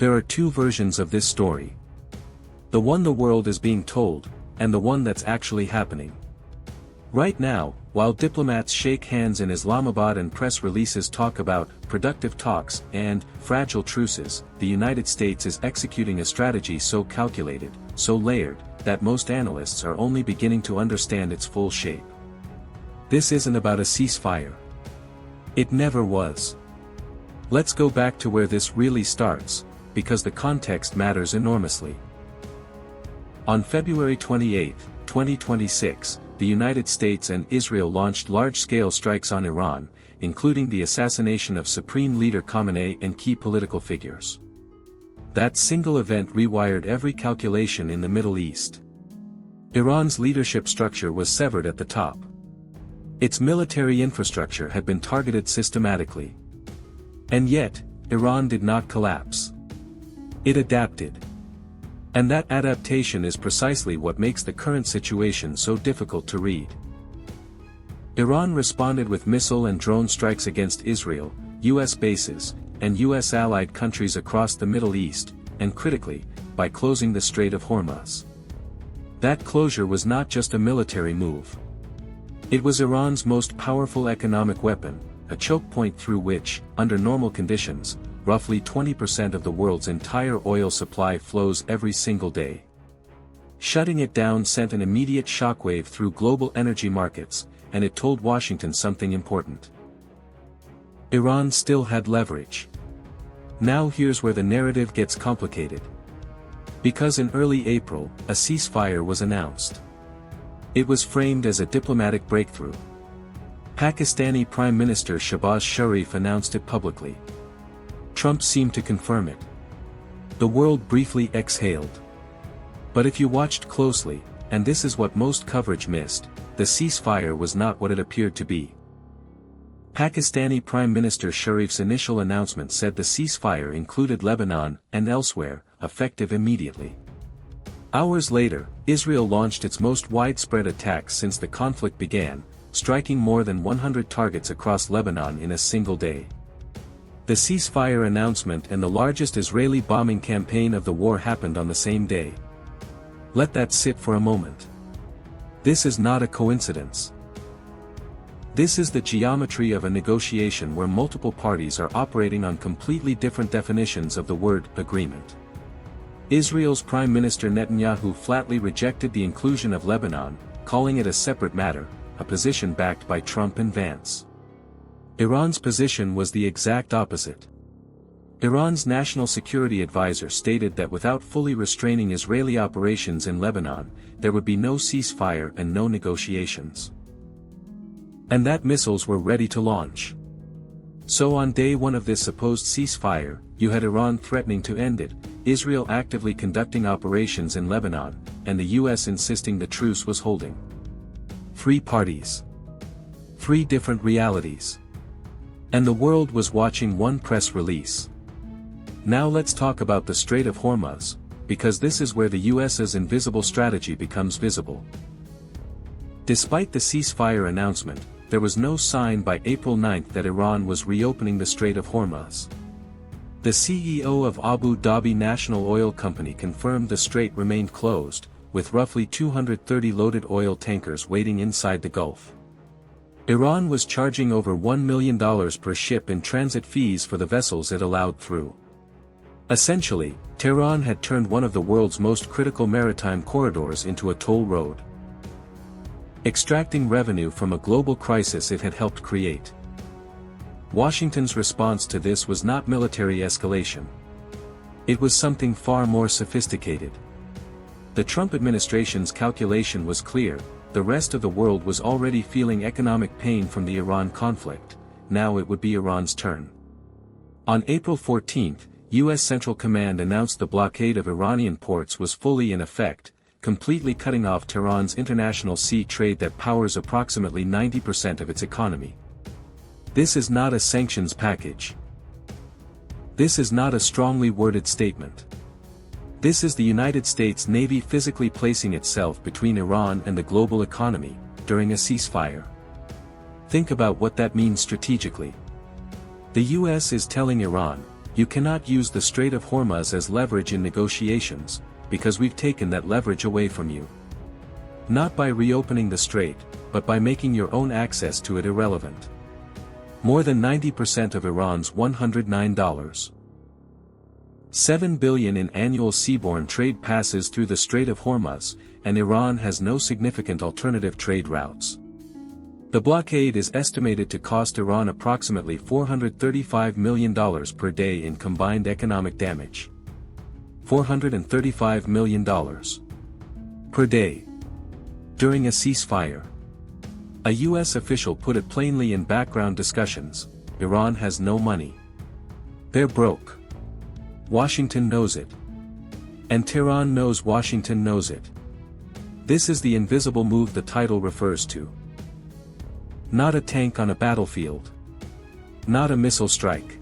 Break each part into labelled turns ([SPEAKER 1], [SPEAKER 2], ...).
[SPEAKER 1] There are two versions of this story. The one the world is being told, and the one that's actually happening. Right now, while diplomats shake hands in Islamabad and press releases talk about productive talks and fragile truces, the United States is executing a strategy so calculated, so layered, that most analysts are only beginning to understand its full shape. This isn't about a ceasefire. It never was. Let's go back to where this really starts, because the context matters enormously. On February 28, 2026, the United States and Israel launched large-scale strikes on Iran, including the assassination of Supreme Leader Khamenei and key political figures. That single event rewired every calculation in the Middle East. Iran's leadership structure was severed at the top. Its military infrastructure had been targeted systematically. And yet, Iran did not collapse. It adapted. And that adaptation is precisely what makes the current situation so difficult to read. Iran responded with missile and drone strikes against Israel, U.S. bases, and U.S. allied countries across the Middle East, and critically, by closing the Strait of Hormuz. That closure was not just a military move. It was Iran's most powerful economic weapon, a choke point through which, under normal conditions, roughly 20% of the world's entire oil supply flows every single day. Shutting it down sent an immediate shockwave through global energy markets, and it told Washington something important. Iran still had leverage. Now here's where the narrative gets complicated. Because in early April, a ceasefire was announced. It was framed as a diplomatic breakthrough. Pakistani Prime Minister Shehbaz Sharif announced it publicly. Trump seemed to confirm it. The world briefly exhaled. But if you watched closely, and this is what most coverage missed, the ceasefire was not what it appeared to be. Pakistani Prime Minister Sharif's initial announcement said the ceasefire included Lebanon and elsewhere, effective immediately. Hours later, Israel launched its most widespread attacks since the conflict began, striking more than 100 targets across Lebanon in a single day. The ceasefire announcement and the largest Israeli bombing campaign of the war happened on the same day. Let that sit for a moment. This is not a coincidence. This is the geometry of a negotiation where multiple parties are operating on completely different definitions of the word agreement. Israel's Prime Minister Netanyahu flatly rejected the inclusion of Lebanon, calling it a separate matter, a position backed by Trump and Vance. Iran's position was the exact opposite. Iran's national security advisor stated that without fully restraining Israeli operations in Lebanon, there would be no ceasefire and no negotiations. And that missiles were ready to launch. So on day one of this supposed ceasefire, you had Iran threatening to end it, Israel actively conducting operations in Lebanon, and the US insisting the truce was holding. Three parties. Three different realities. And the world was watching one press release. Now let's talk about the Strait of Hormuz, because this is where the US's invisible strategy becomes visible. Despite the ceasefire announcement, there was no sign by April 9 that Iran was reopening the Strait of Hormuz. The CEO of Abu Dhabi National Oil Company confirmed the strait remained closed, with roughly 230 loaded oil tankers waiting inside the Gulf. Iran was charging over $1 million per ship in transit fees for the vessels it allowed through. Essentially, Tehran had turned one of the world's most critical maritime corridors into a toll road, extracting revenue from a global crisis it had helped create. Washington's response to this was not military escalation. It was something far more sophisticated. The Trump administration's calculation was clear: the rest of the world was already feeling economic pain from the Iran conflict, now it would be Iran's turn. On April 14, U.S. Central Command announced the blockade of Iranian ports was fully in effect, completely cutting off Tehran's international sea trade that powers approximately 90% of its economy. This is not a sanctions package. This is not a strongly worded statement. This is the United States Navy physically placing itself between Iran and the global economy, during a ceasefire. Think about what that means strategically. The US is telling Iran, You cannot use the Strait of Hormuz as leverage in negotiations, because we've taken that leverage away from you. Not by reopening the strait, but by making your own access to it irrelevant. More than 90% of Iran's $109.7 billion in annual seaborne trade passes through the Strait of Hormuz, and Iran has no significant alternative trade routes. The blockade is estimated to cost Iran approximately $435 million per day in combined economic damage. $435 million per day. During a ceasefire. A U.S. official put it plainly in background discussions: Iran has no money. They're broke. Washington knows it. And Tehran knows Washington knows it. This is the invisible move the title refers to. Not a tank on a battlefield. Not a missile strike.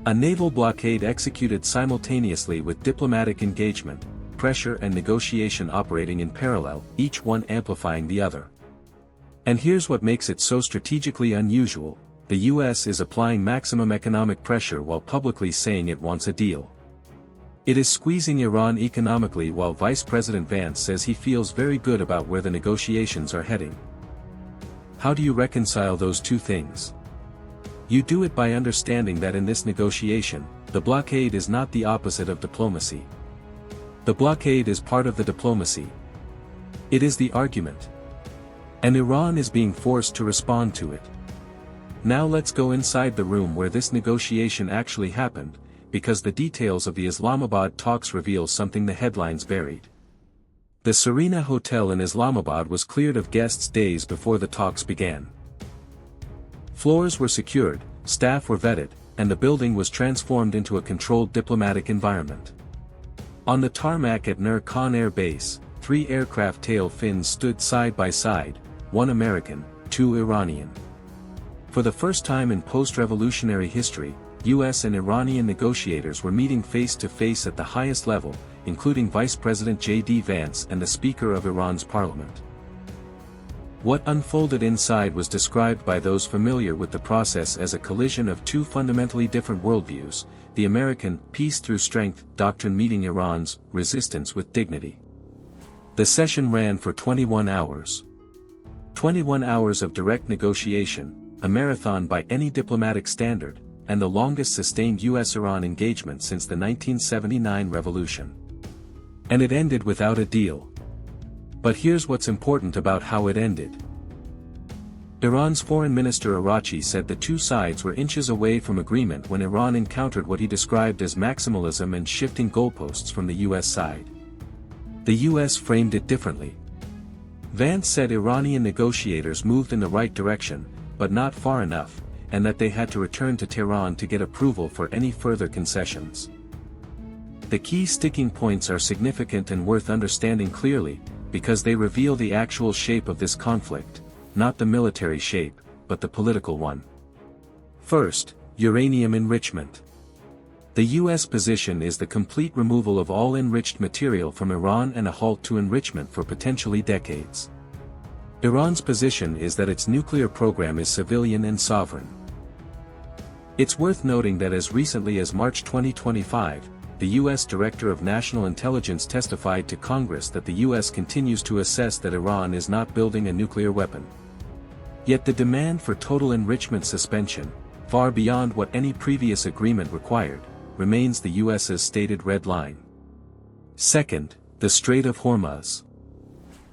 [SPEAKER 1] A naval blockade executed simultaneously with diplomatic engagement, pressure and negotiation operating in parallel, each one amplifying the other. And here's what makes it so strategically unusual: the U.S. is applying maximum economic pressure while publicly saying it wants a deal. It is squeezing Iran economically while Vice President Vance says he feels very good about where the negotiations are heading. How do you reconcile those two things? You do it by understanding that in this negotiation, the blockade is not the opposite of diplomacy. The blockade is part of the diplomacy. It is the argument. And Iran is being forced to respond to it. Now let's go inside the room where this negotiation actually happened, because the details of the Islamabad talks reveal something the headlines buried. The Serena Hotel in Islamabad was cleared of guests days before the talks began. Floors were secured, staff were vetted, and the building was transformed into a controlled diplomatic environment. On the tarmac at Nur Khan Air Base, 3 aircraft tail fins stood side by side, 1 American, 2 Iranian. For the first time in post-revolutionary history, U.S. and Iranian negotiators were meeting face-to-face at the highest level, including Vice President J.D. Vance and the Speaker of Iran's parliament. What unfolded inside was described by those familiar with the process as a collision of two fundamentally different worldviews: the American peace through strength doctrine meeting Iran's resistance with dignity. The session ran for 21 hours. 21 hours of direct negotiation, a marathon by any diplomatic standard, and the longest sustained U.S.-Iran engagement since the 1979 revolution. And it ended without a deal. But here's what's important about how it ended. Iran's Foreign Minister Araghchi said the two sides were inches away from agreement when Iran encountered what he described as maximalism and shifting goalposts from the U.S. side. The U.S. framed it differently. Vance said Iranian negotiators moved in the right direction, but not far enough, and that they had to return to Tehran to get approval for any further concessions. The key sticking points are significant and worth understanding clearly, because they reveal the actual shape of this conflict, not the military shape, but the political one. First, uranium enrichment. The U.S. position is the complete removal of all enriched material from Iran and a halt to enrichment for potentially decades. Iran's position is that its nuclear program is civilian and sovereign. It's worth noting that as recently as March 2025, the U.S. Director of National Intelligence testified to Congress that the U.S. continues to assess that Iran is not building a nuclear weapon. Yet the demand for total enrichment suspension, far beyond what any previous agreement required, remains the U.S.'s stated red line. Second, the Strait of Hormuz.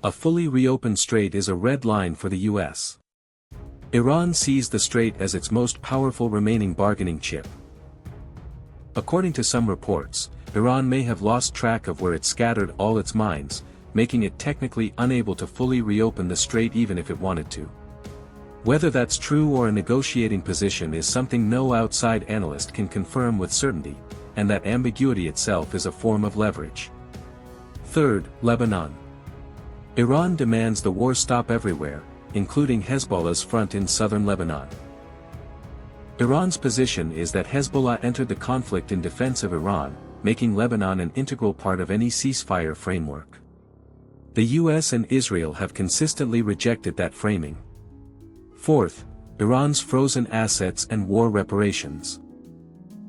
[SPEAKER 1] A fully reopened strait is a red line for the U.S. Iran sees the strait as its most powerful remaining bargaining chip. According to some reports, Iran may have lost track of where it scattered all its mines, making it technically unable to fully reopen the strait even if it wanted to. Whether that's true or a negotiating position is something no outside analyst can confirm with certainty, and that ambiguity itself is a form of leverage. Third, Lebanon. Iran demands the war stop everywhere, including Hezbollah's front in southern Lebanon. Iran's position is that Hezbollah entered the conflict in defense of Iran, making Lebanon an integral part of any ceasefire framework. The US and Israel have consistently rejected that framing. Fourth, Iran's frozen assets and war reparations.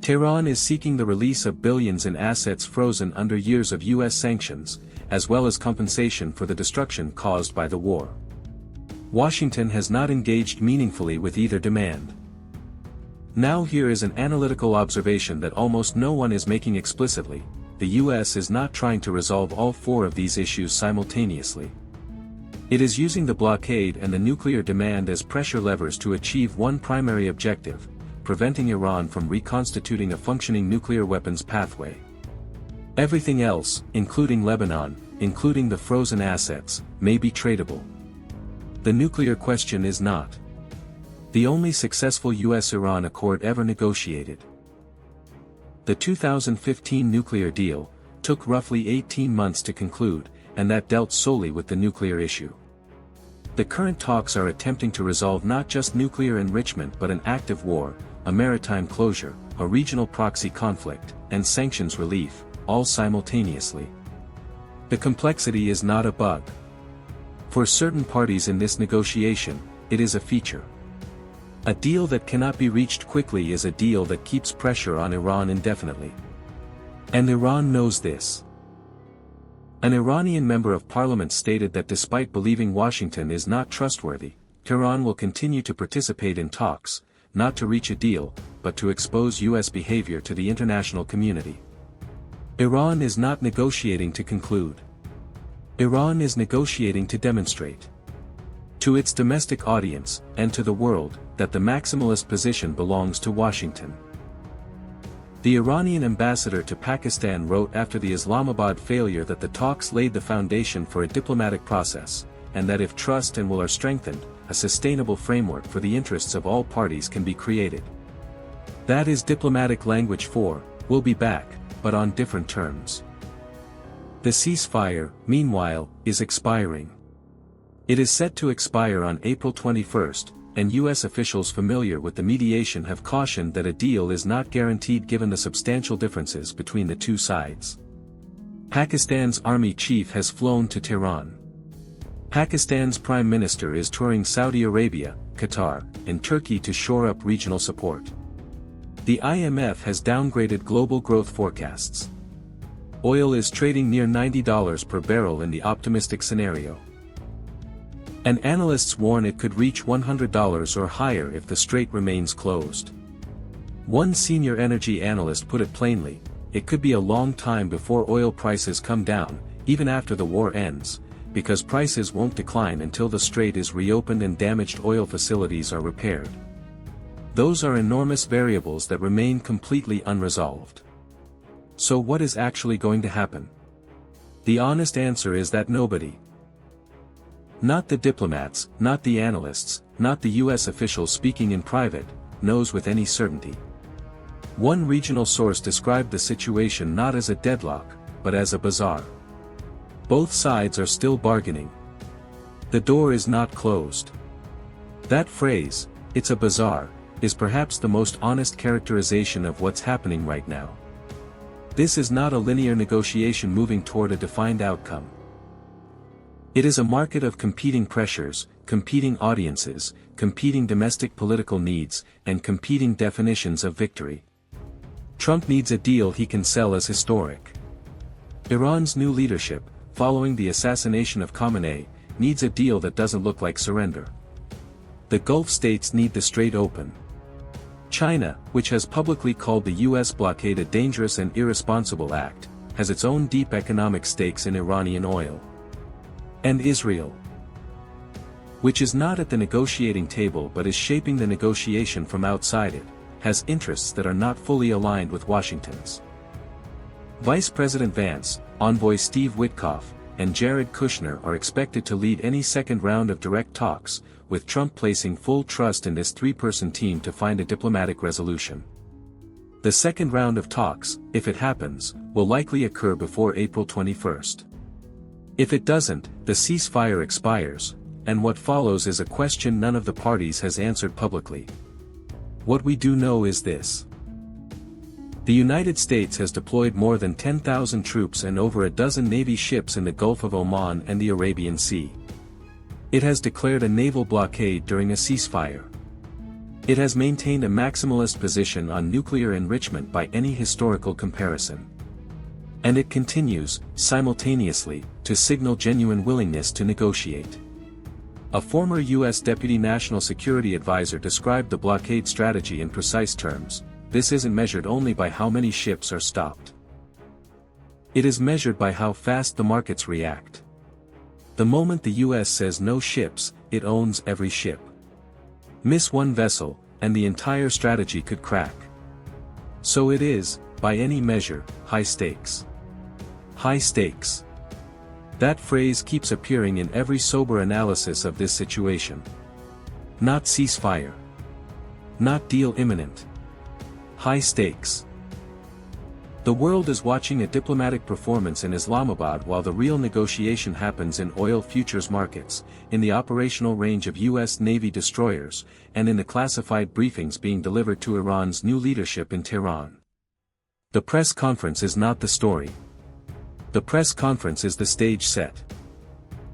[SPEAKER 1] Tehran is seeking the release of billions in assets frozen under years of U.S. sanctions, as well as compensation for the destruction caused by the war. Washington has not engaged meaningfully with either demand. Now here is an analytical observation that almost no one is making explicitly: the U.S. is not trying to resolve all four of these issues simultaneously. It is using the blockade and the nuclear demand as pressure levers to achieve one primary objective: preventing Iran from reconstituting a functioning nuclear weapons pathway. Everything else, including Lebanon, including the frozen assets, may be tradable. The nuclear question is not. The only successful US-Iran accord ever negotiated. The 2015 nuclear deal took roughly 18 months to conclude, and that dealt solely with the nuclear issue. The current talks are attempting to resolve not just nuclear enrichment but an active war, a maritime closure, a regional proxy conflict, and sanctions relief, all simultaneously. The complexity is not a bug. For certain parties in this negotiation, it is a feature. A deal that cannot be reached quickly is a deal that keeps pressure on Iran indefinitely. And Iran knows this. An Iranian member of parliament stated that despite believing Washington is not trustworthy, Tehran will continue to participate in talks, not to reach a deal, but to expose U.S. behavior to the international community. Iran is not negotiating to conclude. Iran is negotiating to demonstrate to its domestic audience, and to the world, that the maximalist position belongs to Washington. The Iranian ambassador to Pakistan wrote after the Islamabad failure that the talks laid the foundation for a diplomatic process, and that if trust and will are strengthened, a sustainable framework for the interests of all parties can be created. That is diplomatic language for, "We'll be back, but on different terms." The ceasefire, meanwhile, is expiring. It is set to expire on April 21, and U.S. officials familiar with the mediation have cautioned that a deal is not guaranteed given the substantial differences between the two sides. Pakistan's army chief has flown to Tehran. Pakistan's prime minister is touring Saudi Arabia, Qatar, and Turkey to shore up regional support. The IMF has downgraded global growth forecasts. Oil is trading near $90 per barrel in the optimistic scenario. And analysts warn it could reach $100 or higher if the Strait remains closed. One senior energy analyst put it plainly: it could be a long time before oil prices come down, even after the war ends, because prices won't decline until the Strait is reopened and damaged oil facilities are repaired. Those are enormous variables that remain completely unresolved. So what is actually going to happen? The honest answer is that nobody. Not the diplomats, not the analysts, not the U.S. officials speaking in private, knows with any certainty. One regional source described the situation not as a deadlock, but as a bazaar. Both sides are still bargaining. The door is not closed. That phrase, "it's a bazaar," is perhaps the most honest characterization of what's happening right now. This is not a linear negotiation moving toward a defined outcome. It is a market of competing pressures, competing audiences, competing domestic political needs, and competing definitions of victory. Trump needs a deal he can sell as historic. Iran's new leadership, following the assassination of Khamenei, needs a deal that doesn't look like surrender. The Gulf states need the Strait open. China, which has publicly called the U.S. blockade a dangerous and irresponsible act, has its own deep economic stakes in Iranian oil. And Israel, which is not at the negotiating table but is shaping the negotiation from outside it, has interests that are not fully aligned with Washington's. Vice President Vance, Envoy Steve Witkoff, and Jared Kushner are expected to lead any second round of direct talks, with Trump placing full trust in this three-person team to find a diplomatic resolution. The second round of talks, if it happens, will likely occur before April 21. If it doesn't, the ceasefire expires, and what follows is a question none of the parties has answered publicly. What we do know is this. The United States has deployed more than 10,000 troops and over a dozen Navy ships in the Gulf of Oman and the Arabian Sea. It has declared a naval blockade during a ceasefire. It has maintained a maximalist position on nuclear enrichment by any historical comparison. And it continues, simultaneously, to signal genuine willingness to negotiate. A former U.S. Deputy National Security Advisor described the blockade strategy in precise terms: this isn't measured only by how many ships are stopped. It is measured by how fast the markets react. The moment the U.S. says no ships, it owns every ship. Miss one vessel, and the entire strategy could crack. So it is, by any measure, high stakes. High stakes. That phrase keeps appearing in every sober analysis of this situation. Not ceasefire. Not deal imminent. High stakes. The world is watching a diplomatic performance in Islamabad while the real negotiation happens in oil futures markets, in the operational range of U.S. Navy destroyers, and in the classified briefings being delivered to Iran's new leadership in Tehran. The press conference is not the story. The press conference is the stage set.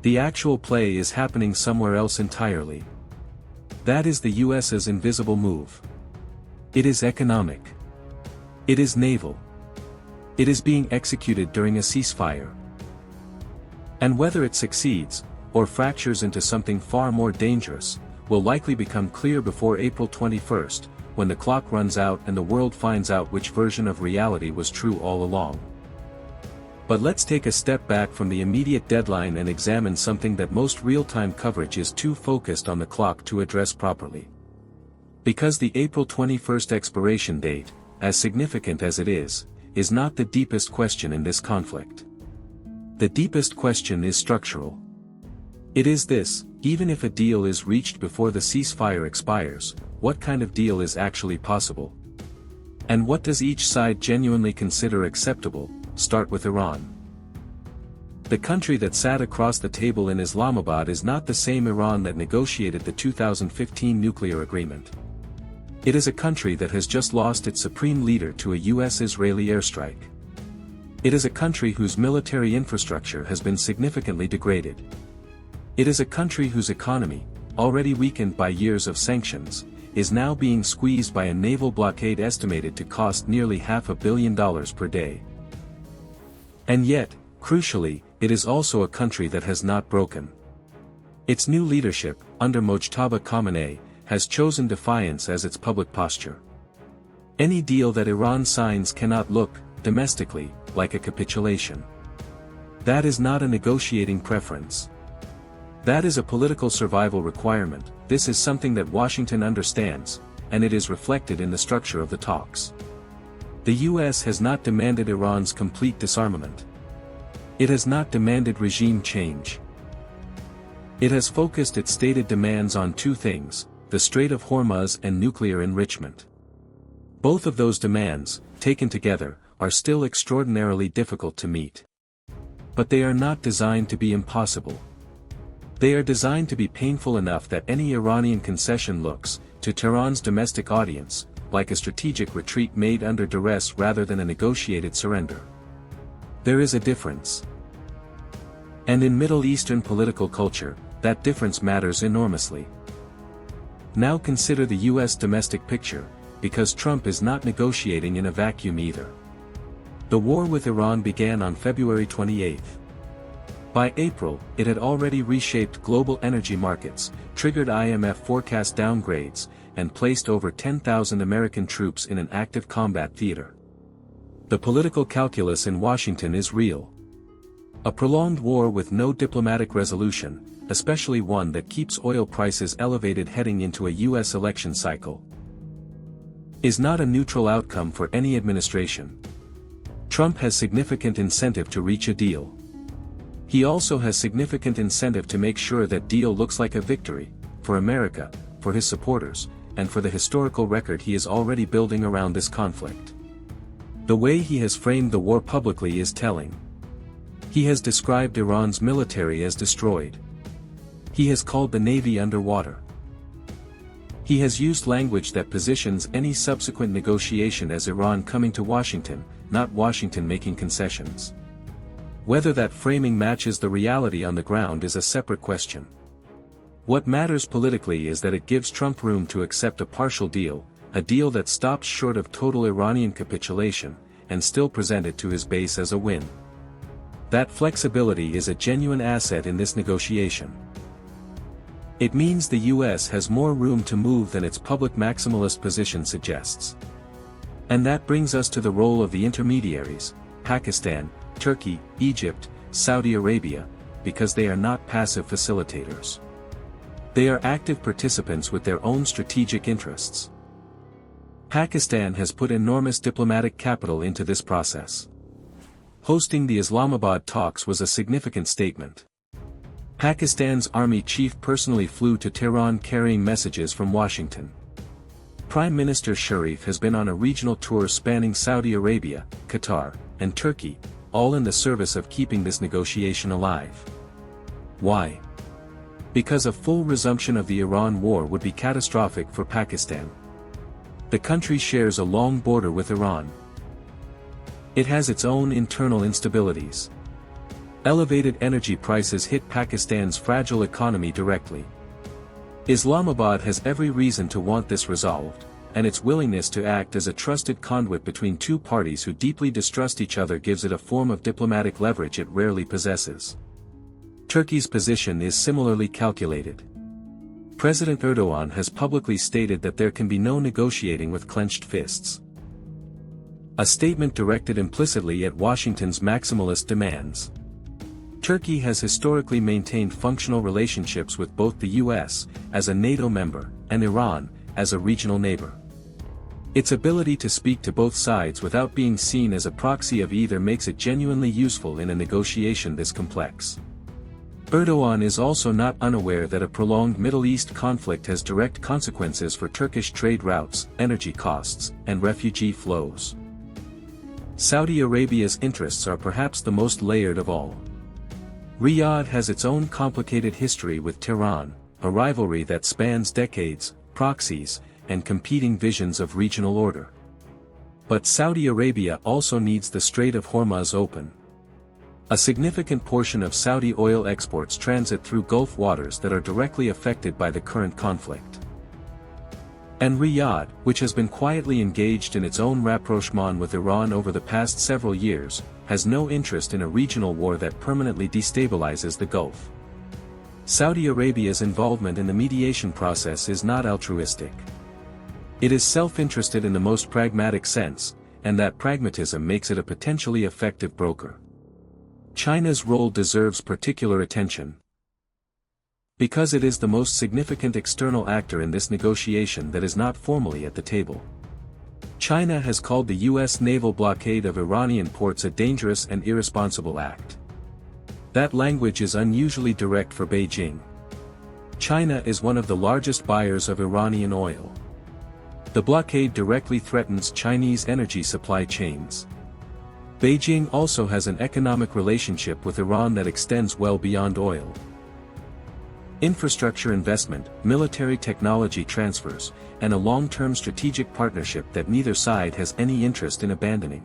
[SPEAKER 1] The actual play is happening somewhere else entirely. That is the US's invisible move. It is economic. It is naval. It is being executed during a ceasefire. And whether it succeeds, or fractures into something far more dangerous, will likely become clear before April 21st, when the clock runs out and the world finds out which version of reality was true all along. But let's take a step back from the immediate deadline and examine something that most real-time coverage is too focused on the clock to address properly. Because the April 21st expiration date, as significant as it is not the deepest question in this conflict. The deepest question is structural. It is this: even if a deal is reached before the ceasefire expires, what kind of deal is actually possible? And what does each side genuinely consider acceptable? Start with Iran. The country that sat across the table in Islamabad is not the same Iran that negotiated the 2015 nuclear agreement. It is a country that has just lost its supreme leader to a US-Israeli airstrike. It is a country whose military infrastructure has been significantly degraded. It is a country whose economy, already weakened by years of sanctions, is now being squeezed by a naval blockade estimated to cost nearly $500 million per day. And yet, crucially, it is also a country that has not broken. Its new leadership, under Mojtaba Khamenei, has chosen defiance as its public posture. Any deal that Iran signs cannot look, domestically, like a capitulation. That is not a negotiating preference. That is a political survival requirement. This is something that Washington understands, and it is reflected in the structure of the talks. The US has not demanded Iran's complete disarmament. It has not demanded regime change. It has focused its stated demands on two things: the Strait of Hormuz and nuclear enrichment. Both of those demands, taken together, are still extraordinarily difficult to meet. But they are not designed to be impossible. They are designed to be painful enough that any Iranian concession looks, to Tehran's domestic audience, like a strategic retreat made under duress rather than a negotiated surrender. There is a difference. And in Middle Eastern political culture, that difference matters enormously. Now consider the US domestic picture, because Trump is not negotiating in a vacuum either. The war with Iran began on February 28. By April, it had already reshaped global energy markets, triggered IMF forecast downgrades, and placed over 10,000 American troops in an active combat theater. The political calculus in Washington is real. A prolonged war with no diplomatic resolution, especially one that keeps oil prices elevated heading into a US election cycle, is not a neutral outcome for any administration. Trump has significant incentive to reach a deal. He also has significant incentive to make sure that deal looks like a victory, for America, for his supporters, and for the historical record he is already building around this conflict. The way he has framed the war publicly is telling. He has described Iran's military as destroyed. He has called the Navy underwater. He has used language that positions any subsequent negotiation as Iran coming to Washington, not Washington making concessions. Whether that framing matches the reality on the ground is a separate question. What matters politically is that it gives Trump room to accept a partial deal, a deal that stops short of total Iranian capitulation, and still present it to his base as a win. That flexibility is a genuine asset in this negotiation. It means the US has more room to move than its public maximalist position suggests. And that brings us to the role of the intermediaries, Pakistan, Turkey, Egypt, Saudi Arabia, because they are not passive facilitators. They are active participants with their own strategic interests. Pakistan has put enormous diplomatic capital into this process. Hosting the Islamabad talks was a significant statement. Pakistan's army chief personally flew to Tehran carrying messages from Washington. Prime Minister Sharif has been on a regional tour spanning Saudi Arabia, Qatar, and Turkey, all in the service of keeping this negotiation alive. Why? Because a full resumption of the Iran war would be catastrophic for Pakistan. The country shares a long border with Iran. It has its own internal instabilities. Elevated energy prices hit Pakistan's fragile economy directly. Islamabad has every reason to want this resolved, and its willingness to act as a trusted conduit between two parties who deeply distrust each other gives it a form of diplomatic leverage it rarely possesses. Turkey's position is similarly calculated. President Erdogan has publicly stated that there can be no negotiating with clenched fists. A statement directed implicitly at Washington's maximalist demands. Turkey has historically maintained functional relationships with both the US, as a NATO member, and Iran, as a regional neighbor. Its ability to speak to both sides without being seen as a proxy of either makes it genuinely useful in a negotiation this complex. Erdogan is also not unaware that a prolonged Middle East conflict has direct consequences for Turkish trade routes, energy costs, and refugee flows. Saudi Arabia's interests are perhaps the most layered of all. Riyadh has its own complicated history with Tehran, a rivalry that spans decades, proxies, and competing visions of regional order. But Saudi Arabia also needs the Strait of Hormuz open. A significant portion of Saudi oil exports transit through Gulf waters that are directly affected by the current conflict. And Riyadh, which has been quietly engaged in its own rapprochement with Iran over the past several years, has no interest in a regional war that permanently destabilizes the Gulf. Saudi Arabia's involvement in the mediation process is not altruistic. It is self-interested in the most pragmatic sense, and that pragmatism makes it a potentially effective broker. China's role deserves particular attention. Because it is the most significant external actor in this negotiation that is not formally at the table. China has called the U.S. naval blockade of Iranian ports a dangerous and irresponsible act. That language is unusually direct for Beijing. China is one of the largest buyers of Iranian oil. The blockade directly threatens Chinese energy supply chains. Beijing also has an economic relationship with Iran that extends well beyond oil. Infrastructure investment, military technology transfers, and a long-term strategic partnership that neither side has any interest in abandoning.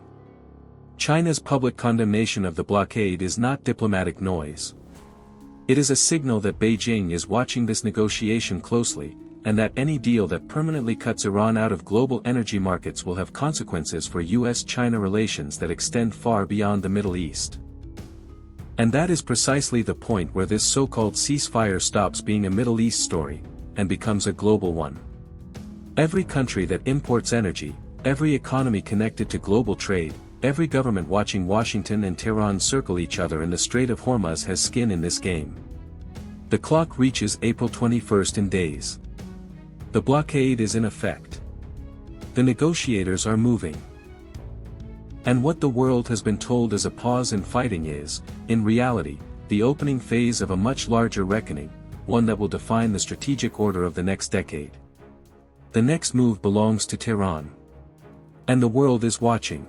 [SPEAKER 1] China's public condemnation of the blockade is not diplomatic noise. It is a signal that Beijing is watching this negotiation closely, and that any deal that permanently cuts Iran out of global energy markets will have consequences for US-China relations that extend far beyond the Middle East. And that is precisely the point where this so-called ceasefire stops being a Middle East story, and becomes a global one. Every country that imports energy, every economy connected to global trade, every government watching Washington and Tehran circle each other in the Strait of Hormuz has skin in this game. The clock reaches April 21st in days. The blockade is in effect. The negotiators are moving. And what the world has been told as a pause in fighting is, in reality, the opening phase of a much larger reckoning, one that will define the strategic order of the next decade. The next move belongs to Tehran. And the world is watching.